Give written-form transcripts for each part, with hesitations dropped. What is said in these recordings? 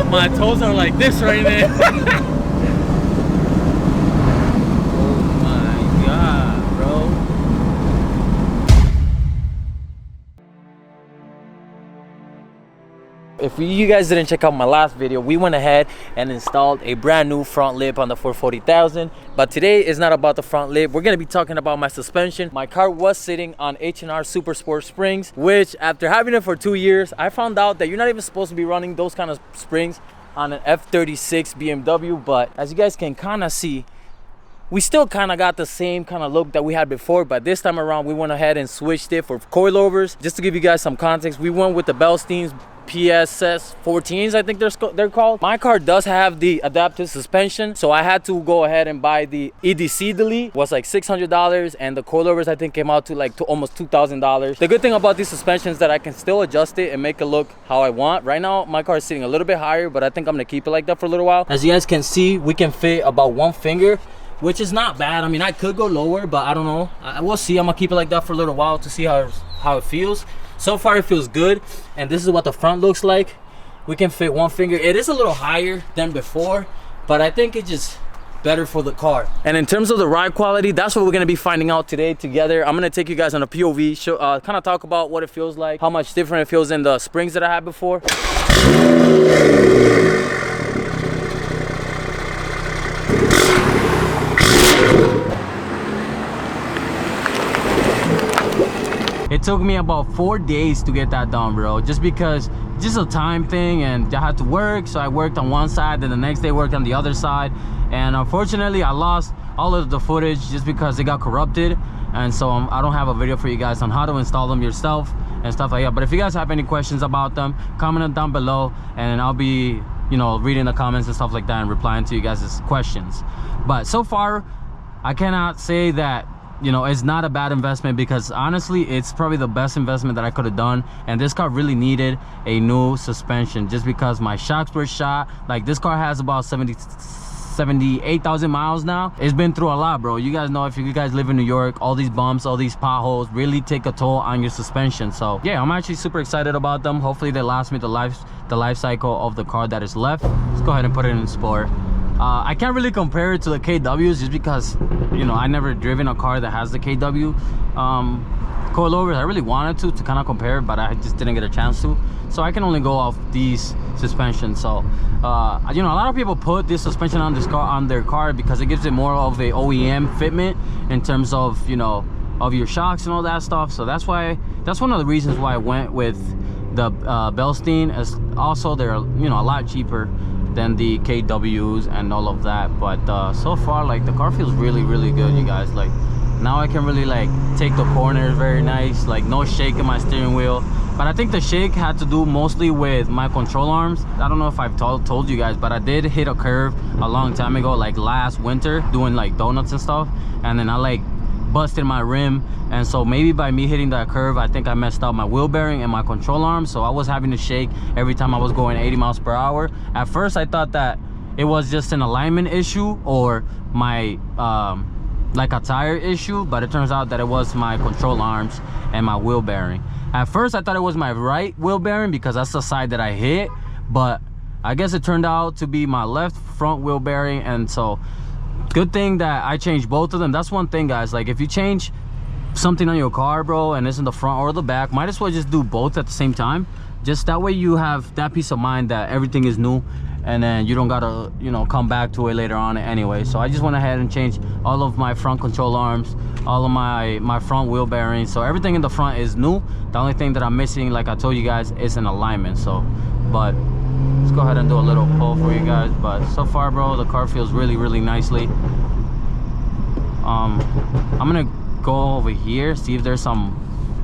My toes are like this right now. Oh my god, bro. If you guys didn't check out my last video, we went ahead and installed a brand new front lip on the 440,000. But today is not about the front lip. We're gonna be talking about my suspension. My car was sitting on H&R Super Sport springs, which after having it for 2 years, I found out that you're not even supposed to be running those kind of springs on an F36 BMW. But as you guys can kind of see, we still kind of got the same kind of look that we had before, but this time around we went ahead and switched it for coilovers. Just to give you guys some context, we went with the Bilstein PSS 14s, I think they're called. My car does have the adaptive suspension, so I had to go ahead and buy the EDC delete. It was like $600, and the coilovers I think came out to almost $2,000. The good thing about these suspensions is that I can still adjust it and make it look how I want. Right now my car is sitting a little bit higher, but I think I'm gonna keep it like that for a little while. As you guys can see, we can fit about one finger, which is not bad. I mean, I could go lower, but I don't know. We'll see. I'm gonna keep it like that for a little while to see how it feels. So far it feels good, and this is what the front looks like. We can fit one finger. It is a little higher than before, but I think it's just better for the car. And in terms of the ride quality, that's what we're gonna be finding out today together. I'm gonna take you guys on a POV, show, kind of talk about what it feels like, how much different it feels in the springs that I had before. It took me about 4 days to get that done, bro, just because just a time thing, and I had to work, so I worked on one side, then the next day worked on the other side, and unfortunately I lost all of the footage just because it got corrupted, and so I don't have a video for you guys on how to install them yourself and stuff like that. But if you guys have any questions about them, comment them down below, and I'll be, you know, reading the comments and stuff like that and replying to you guys' questions. But so far I cannot say that, you know, it's not a bad investment, because honestly it's probably the best investment that I could have done. And this car really needed a new suspension just because my shocks were shot. Like, this car has about 78,000 miles now. It's been through a lot, bro. You guys know, if you guys live in New York, all these bumps, all these potholes really take a toll on your suspension. So yeah, I'm actually super excited about them. Hopefully they last me the life cycle of the car that is left. Let's go ahead and put it in sport. I can't really compare it to the KWs just because, you know, I never driven a car that has the KW coilovers. I really wanted to kind of compare, but I just didn't get a chance to. So I can only go off these suspensions. So, you know, a lot of people put this suspension on their car because it gives it more of a OEM fitment in terms of, you know, of your shocks and all that stuff. So that's one of the reasons why I went with the Bilstein. As also, they're, you know, a lot cheaper than the KWs and all of that. But so far, like, the car feels really good, you guys. Like, now I can really like take the corners very nice, like no shake in my steering wheel. But I think the shake had to do mostly with my control arms. I don't know if I've told you guys, but I did hit a curve a long time ago, like last winter, doing like donuts and stuff, and then I like busted my rim, and so maybe by me hitting that curve, I think I messed up my wheel bearing and my control arm, so I was having to shake every time I was going 80 miles per hour. At first I thought that it was just an alignment issue or my like a tire issue, but it turns out that it was my control arms and my wheel bearing. At first I thought it was my right wheel bearing because that's the side that I hit, but I guess it turned out to be my left front wheel bearing. And so good thing that I changed both of them. That's one thing, guys, like if you change something on your car, bro, and it's in the front or the back, might as well just do both at the same time. Just that way you have that peace of mind that everything is new, and then you don't gotta, you know, come back to it later on anyway. So I just went ahead and changed all of my front control arms, all of my front wheel bearings, so everything in the front is new. The only thing that I'm missing, like I told you guys, is an alignment. So, but let's go ahead and do a little pull for you guys. But so far, bro, the car feels really nicely. I'm gonna go over here, see if there's some,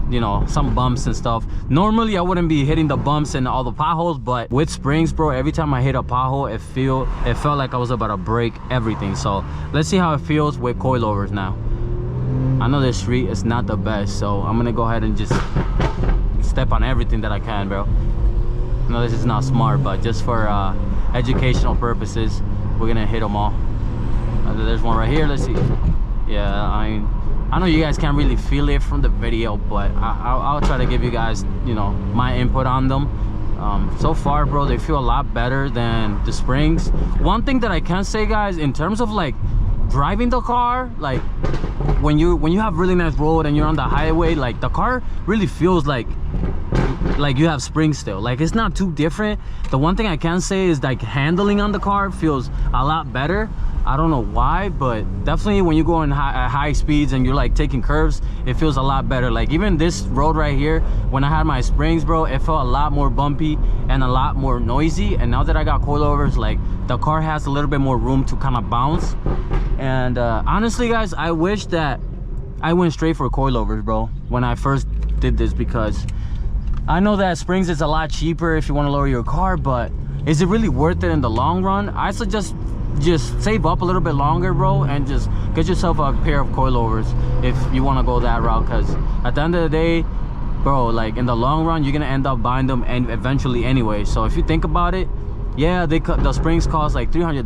you know, some bumps and stuff. Normally I wouldn't be hitting the bumps and all the potholes, but with springs, bro, every time I hit a pothole, it felt like I was about to break everything. So let's see how it feels with coilovers now. I know this street is not the best, so I'm gonna go ahead and just step on everything that I can, bro. I know this is not smart, but just for educational purposes, we're gonna hit them all. There's one right here. Let's see. Yeah, I know you guys can't really feel it from the video, but I'll try to give you guys, you know, my input on them. So far, bro, they feel a lot better than the springs. One thing that I can say, guys, in terms of like driving the car, like when you have really nice road and you're on the highway, like the car really feels like you have springs still. Like it's not too different. The one thing I can say is like handling on the car feels a lot better. I don't know why, but definitely when you go in high speeds and you're like taking curves, it feels a lot better. Like even this road right here, when I had my springs, bro, it felt a lot more bumpy and a lot more noisy. And now that I got coilovers, like the car has a little bit more room to kind of bounce. And honestly, guys, I wish that I went straight for coilovers, bro, when I first did this, because I know that springs is a lot cheaper if you want to lower your car, but is it really worth it in the long run? I suggest just save up a little bit longer, bro, and just get yourself a pair of coilovers if you want to go that route. Because at the end of the day, bro, like in the long run, you're gonna end up buying them and eventually anyway. So if you think about it, yeah, the springs cost like $300.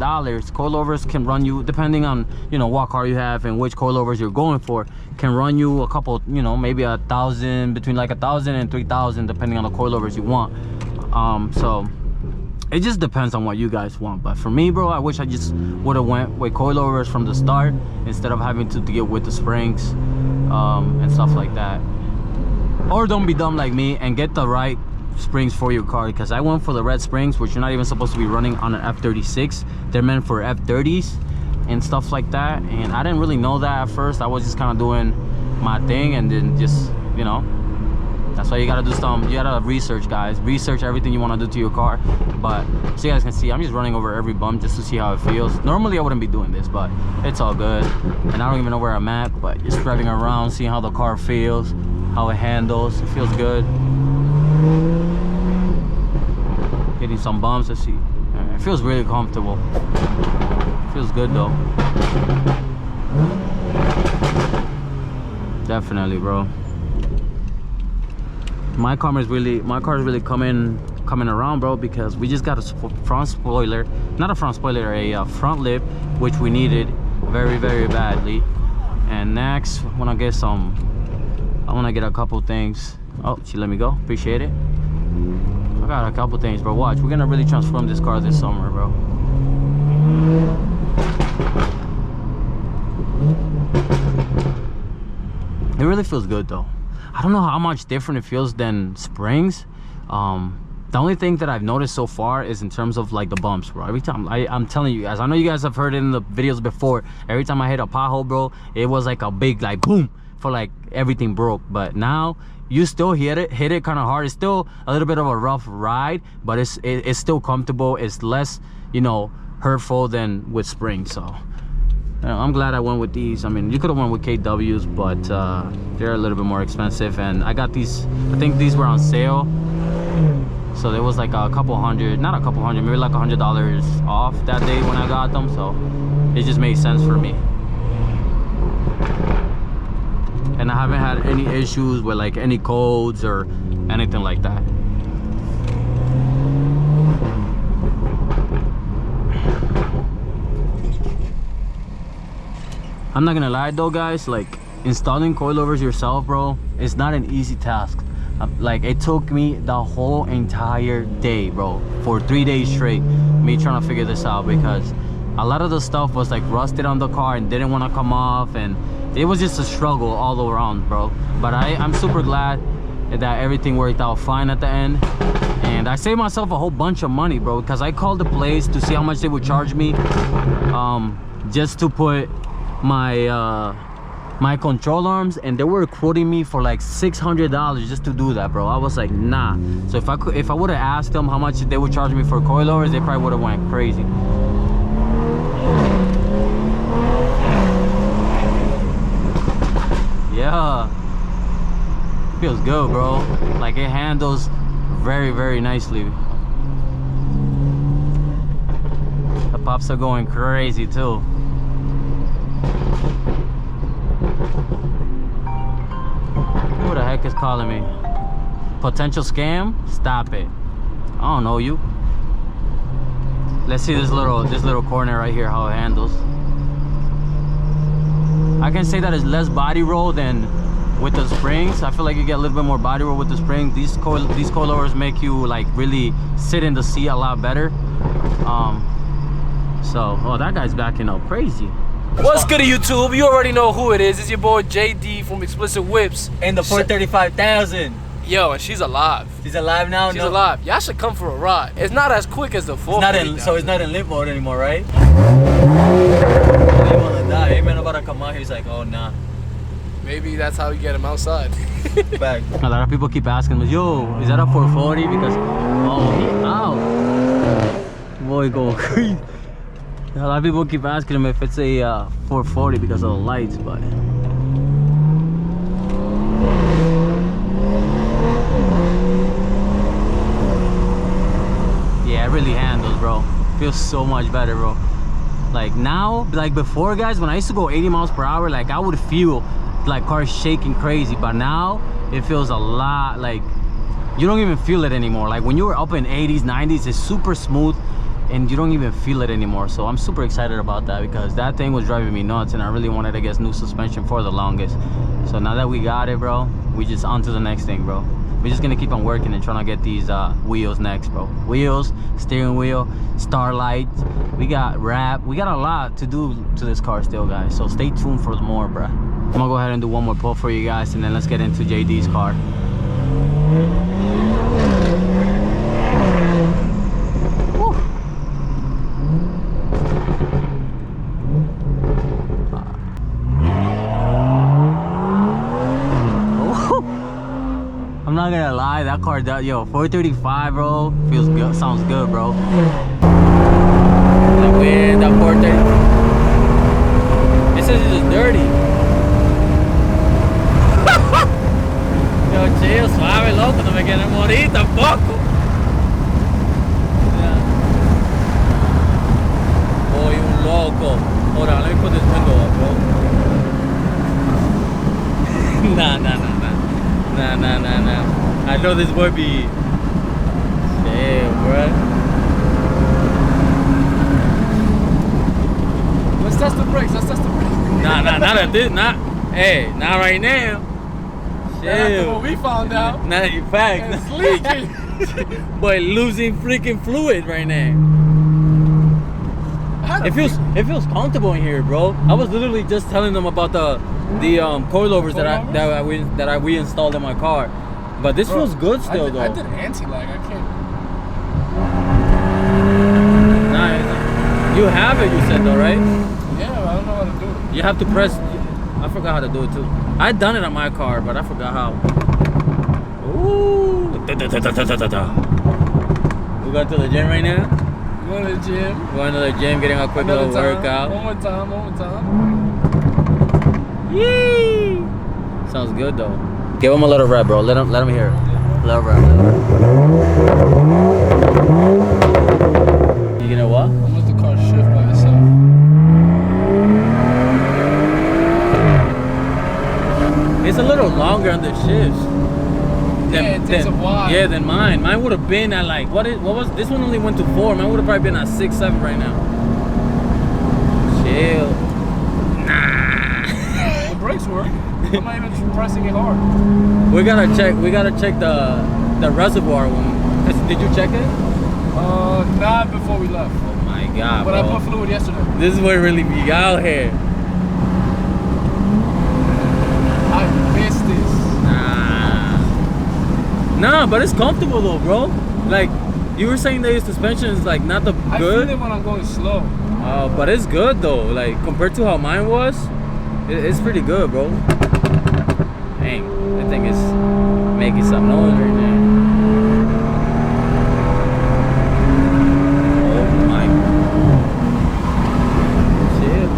Coilovers can run you, depending on, you know, what car you have and which coilovers you're going for, can run you a couple, you know, maybe $1,000, between like $1,000 and $3,000, depending on the coilovers you want. So it just depends on what you guys want. But for me, bro, I wish I just would have went with coilovers from the start instead of having to deal with the springs and stuff like that. Or don't be dumb like me and get the right springs for your car, because I went for the red springs, which you're not even supposed to be running on an F36. They're meant for F30s and stuff like that, and I didn't really know that at first. I was just kind of doing my thing, and then just, you know, that's why you gotta do some, you gotta research, guys. Research everything you want to do to your car. But so you guys can see, I'm just running over every bump just to see how it feels. Normally I wouldn't be doing this, but it's all good. And I don't even know where I'm at, but just driving around, seeing how the car feels, how it handles. It feels good. Hitting some bumps, let's see. It feels really comfortable. It feels good though. Definitely, bro. My car is really coming around, bro, because we just got a front spoiler, not a front spoiler, a front lip, which we needed very, very badly. And next, I want to get a couple things. Oh, she let me go. Appreciate it. I got a couple things, bro. Watch, we're gonna really transform this car this summer, bro. It really feels good though. I don't know how much different it feels than springs. The only thing that I've noticed so far is in terms of like the bumps, bro. Every time I'm telling you guys, I know you guys have heard it in the videos before, every time I hit a pothole, bro, it was like a big like boom, for like everything broke. But now you still hit it kind of hard. It's still a little bit of a rough ride, but it's still comfortable. It's less, you know, hurtful than with springs. So I'm glad I went with these. I mean, you could have went with KWs, but they're a little bit more expensive. And I got these, I think these were on sale, so there was like a couple hundred, not a couple hundred, maybe like $100 off that day when I got them. So it just made sense for me. And I haven't had any issues with like any codes or anything like that. I'm not gonna lie though, guys, like installing coilovers yourself, bro, it's not an easy task. Like it took me the whole entire day, bro, for 3 days straight, me trying to figure this out, because a lot of the stuff was like rusted on the car and didn't want to come off, and it was just a struggle all around, bro. But I'm super glad that everything worked out fine at the end, and I saved myself a whole bunch of money, bro, because I called the place to see how much they would charge me just to put my my control arms, and they were quoting me for like $600 just to do that, bro. I was like, nah. So if I would have asked them how much they would charge me for coilovers, they probably would have went crazy. Yeah, feels good, bro. Like it handles very, very nicely. The pops are going crazy too. Who the heck is calling me? Potential scam? Stop it. I don't know you. Let's see this little corner right here, how it handles. I can say that it's less body roll than with the spring. springs. I feel like you get a little bit more body roll with the spring. These coilovers make you like really sit in the seat a lot better. So, oh, that guy's backing up crazy. What's good, YouTube? You already know who it is. It's your boy JD from Explicit Whips. And the 435,000. Yo, and she's alive. She's alive now? She's alive. Y'all should come for a ride. It's not as quick as the 430. So it's not in lit mode anymore, right? He wanna die. Hey man, about to come out. He's like, oh nah. Maybe that's how you get him outside. Back. A lot of people keep asking me, yo, is that a 440? Because, oh, he out. Boy, go crazy. A lot of people keep asking him if it's a 440 because of the lights, but yeah, it really handles, bro. Feels so much better, bro. Like now, like before, guys, when I used to go 80 miles per hour, like I would feel like cars shaking crazy, but now it feels a lot like you don't even feel it anymore. Like when you were up in 80s, 90s, it's super smooth and you don't even feel it anymore. So I'm super excited about that because that thing was driving me nuts and I really wanted to get new suspension for the longest. So now that we got it, bro, we just on to the next thing, bro. We're just gonna keep on working and trying to get these wheels next, bro. Wheels, steering wheel, starlight. We got wrap. We got a lot to do to this car still, guys. So stay tuned for more, bro. I'm gonna go ahead and do one more pull for you guys and then let's get into JD's car. I'm not gonna lie, that car does, yo, 435, bro, feels good, sounds good, bro. Like, weird, that 430. It says it's just dirty. Yo, chill, suave, loco, no me quieren morir tampoco. Yeah. Boy, un loco. Hold on, let me put this window up, bro. Nah. I know this boy be shit, bro. Let's test the brakes. Nah, not at this, not right now. Shit. After what we found out. Not in fact. It's leaking. Boy, losing freaking fluid right now. It feels comfortable in here, bro. I was literally just telling them about the coilovers that we installed in my car, but this feels good still, though. I did anti-lag. I can't. Nice. You have it, you said though, right? Yeah, I don't know how to do it. You have to press. I forgot how to do it too. I done it on my car, but I forgot how. Ooh. We going to the gym right now. Going to the gym. Going to the gym, getting a quick little workout. One more time. Yee! Sounds good though. Give him a little rev, bro. Let him hear it. Little rev. You gonna what? How much the car shift by itself? It's a little longer on the shifts. It takes a while. Yeah, than mine. Mine would have been at like what was this one only went to 4. Mine would have probably been at 6, 7 right now. Chill. The brakes work. I'm not even pressing it hard. We gotta check the reservoir one. Did you check it? Not before we left. Oh my god, But bro. I put fluid yesterday. This is what really be out here. I missed this. Nah, but it's comfortable though, bro. Like you were saying that your suspension is like not the good. I feel it when I'm going slow. But it's good though. Like compared to how mine was, it's pretty good, bro. Dang, that thing is making some noise right now. Oh my. Shit.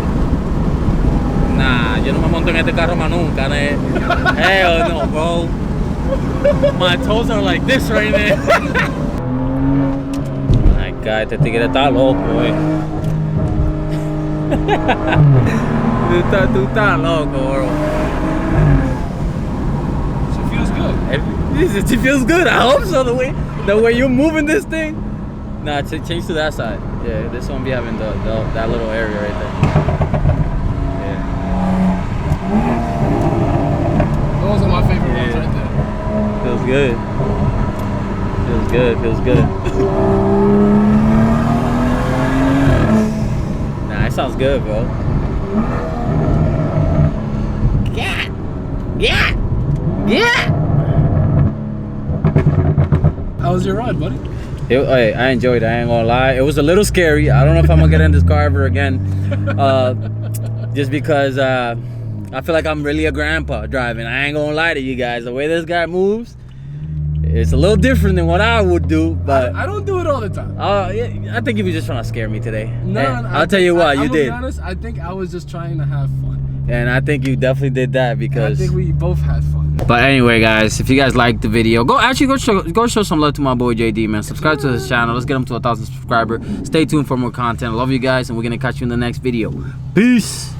Nah, yo no me monto en este carro más nunca, né? Hell no, bro. My toes are like this right now. My God, este tigre está loco, Tú estás loco, bro. It feels good. I hope so. The way you're moving this thing. Nah, change to that side. Yeah, this one be having that little area right there. Those are my favorite good. Feels good, feels good. Nah, it sounds good, bro. Yeah! Yeah! Yeah! How was your ride, buddy? Hey, I enjoyed it, I ain't gonna lie. It was a little scary. I don't know if I'm gonna get in this car ever again. Just because I feel like I'm really a grandpa driving. I ain't gonna lie to you guys. The way this guy moves, it's a little different than what I would do, but I don't do it all the time. yeah, I think you were just trying to scare me today. No, And no, I'll tell you what, you I'm gonna did. be honest, I think I was just trying to have fun. And I think you definitely did that And I because... think we both had fun. But anyway, guys, if you guys liked the video, go show some love to my boy JD, man. Subscribe to his channel. Let's get him to 1,000 subscribers. Stay tuned for more content. I love you guys, and we're gonna catch you in the next video. Peace.